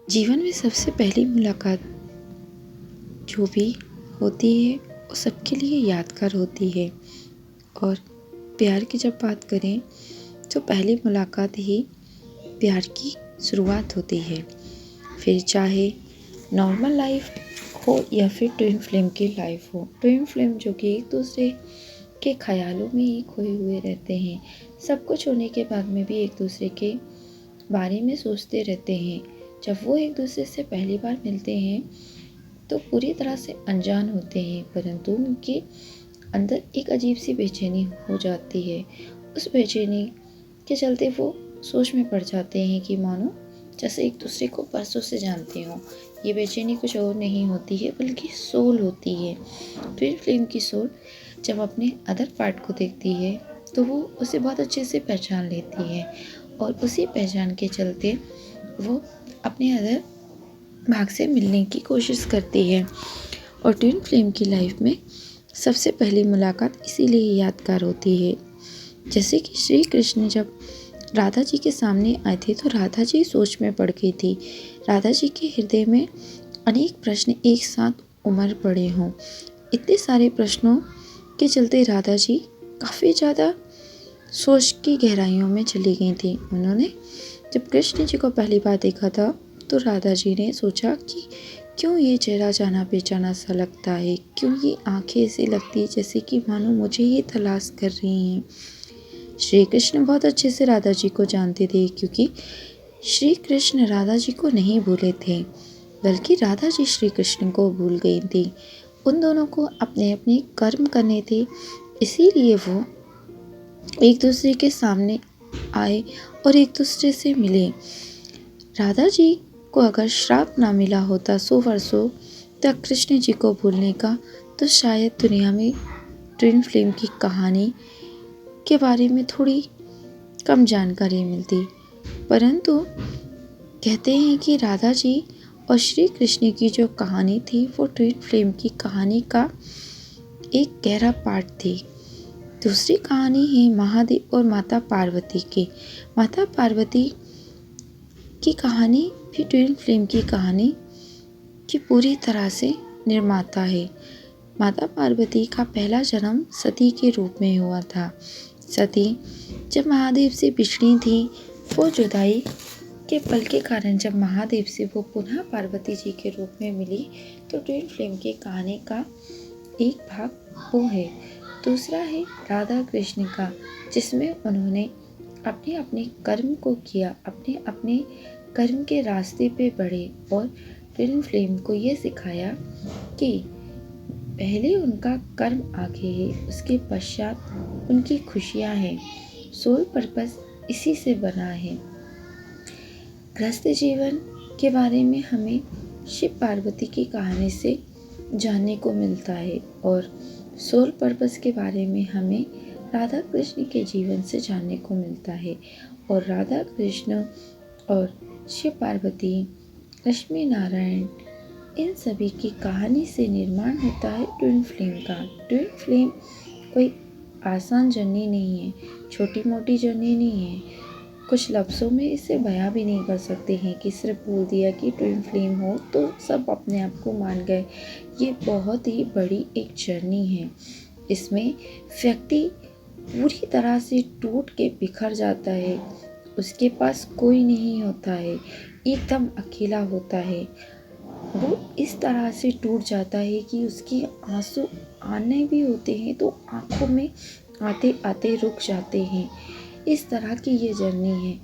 जीवन में सबसे पहली मुलाकात जो भी होती है वो सबके लिए यादगार होती है। और प्यार की जब बात करें तो पहली मुलाकात ही प्यार की शुरुआत होती है। फिर चाहे नॉर्मल लाइफ हो या फिर ट्विन फ्लेम की लाइफ हो। ट्विन फ्लेम जो कि एक दूसरे के ख्यालों में ही खोए हुए रहते हैं, सब कुछ होने के बाद में भी एक दूसरे के बारे में सोचते रहते हैं। जब वो एक दूसरे से पहली बार मिलते हैं तो पूरी तरह से अनजान होते हैं, परंतु उनके अंदर एक अजीब सी बेचैनी हो जाती है। उस बेचैनी के चलते वो सोच में पड़ जाते हैं कि मानो जैसे एक दूसरे को बरसों से जानते हो। ये बेचैनी कुछ और नहीं होती है बल्कि सोल होती है। ट्विन फ्लेम की सोल जब अपने अदर पार्ट को देखती है तो वो उसे बहुत अच्छे से पहचान लेती है और उसी पहचान के चलते वो अपने अदर भाग से मिलने की कोशिश करती है। और ट्विन फ्लेम की लाइफ में सबसे पहली मुलाकात इसीलिए यादगार होती है। जैसे कि श्री कृष्ण जब राधा जी के सामने आए थे तो राधा जी सोच में पड़ गई थी। राधा जी के हृदय में अनेक प्रश्न एक साथ उमड़ पड़े हों। इतने सारे प्रश्नों के चलते राधा जी काफ़ी ज़्यादा सोच की गहराइयों में चली गई थी। उन्होंने जब कृष्ण जी को पहली बार देखा था तो राधा जी ने सोचा कि क्यों ये चेहरा जाना पहचाना सा लगता है, क्यों ये आंखें ऐसी लगती है जैसे कि मानो मुझे ये तलाश कर रही हैं। श्री कृष्ण बहुत अच्छे से राधा जी को जानते थे, क्योंकि श्री कृष्ण राधा जी को नहीं भूले थे बल्कि राधा जी श्री कृष्ण को भूल गई थी। उन दोनों को अपने अपने कर्म करने थे, इसीलिए वो एक दूसरे के सामने आए और एक दूसरे से मिले। राधा जी को अगर श्राप ना मिला होता 100 वर्षों तक कृष्ण जी को भूलने का, तो शायद दुनिया में ट्विन फ्लेम की कहानी के बारे में थोड़ी कम जानकारी मिलती। परंतु कहते हैं कि राधा जी और श्री कृष्ण की जो कहानी थी वो ट्विन फ्लेम की कहानी का एक गहरा पार्ट थी। दूसरी कहानी है महादेव और माता पार्वती की। माता पार्वती की कहानी भी ट्विन फ्लेम की कहानी की पूरी तरह से निर्माता है। माता पार्वती का पहला जन्म सती के रूप में हुआ था। सती जब महादेव से बिछड़ी थी, वो जुदाई के पल के कारण जब महादेव से वो पुनः पार्वती जी के रूप में मिली, तो ट्विन फ्लेम की कहानी का एक भाग वो है। दूसरा है राधा कृष्ण का, जिसमें उन्होंने अपने अपने कर्म को किया, अपने अपने कर्म के रास्ते पे बढ़े और ट्विन फ्लेम को ये सिखाया कि पहले उनका कर्म आगे है, उसके पश्चात उनकी खुशियाँ हैं। सोल पर्पस इसी से बना है। गृहस्थ जीवन के बारे में हमें शिव पार्वती की कहानी से जानने को मिलता है और सोल पर्पस के बारे में हमें राधा कृष्ण के जीवन से जानने को मिलता है। और राधा कृष्ण और शिव पार्वती, लक्ष्मी नारायण, इन सभी की कहानी से निर्माण होता है ट्विन फ्लेम का। ट्विन फ्लेम कोई आसान जर्नी नहीं है, छोटी मोटी जर्नी नहीं है। कुछ लफ्ज़ों में इसे बयां भी नहीं कर सकते हैं कि सिर्फ बोल दिया कि ट्विन फ्लेम हो तो सब अपने आप को मान गए। ये बहुत ही बड़ी एक जर्नी है। इसमें व्यक्ति पूरी तरह से टूट के बिखर जाता है। उसके पास कोई नहीं होता है, एकदम अकेला होता है। वो इस तरह से टूट जाता है कि उसके आंसू आने भी होते हैं तो आंखों में आते आते रुक जाते हैं। इस तरह की ये जर्नी है।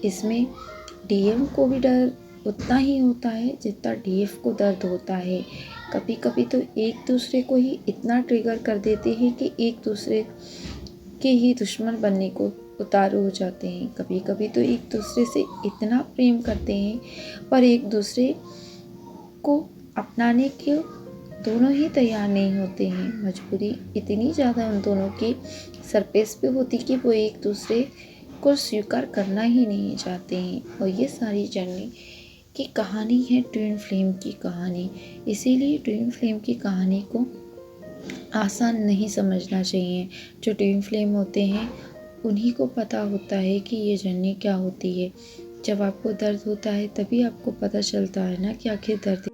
इसमें डीएम को भी डर उतना ही होता है जितना डीएफ को दर्द होता है। कभी कभी तो एक दूसरे को ही इतना ट्रिगर कर देते हैं कि एक दूसरे के ही दुश्मन बनने को उतारू हो जाते हैं। कभी कभी तो एक दूसरे से इतना प्रेम करते हैं पर एक दूसरे को अपनाने के दोनों ही तैयार नहीं होते हैं। मजबूरी इतनी ज़्यादा उन दोनों की सरपेस पे होती कि वो एक दूसरे को स्वीकार करना ही नहीं चाहते हैं। और ये सारी जर्नी की कहानी है ट्विन फ्लेम की कहानी। इसीलिए ट्विन फ्लेम की कहानी को आसान नहीं समझना चाहिए। जो ट्विन फ्लेम होते हैं उन्हीं को पता होता है कि ये जर्नी क्या होती है। जब आपको दर्द होता है तभी आपको पता चलता है ना कि आखिर दर्द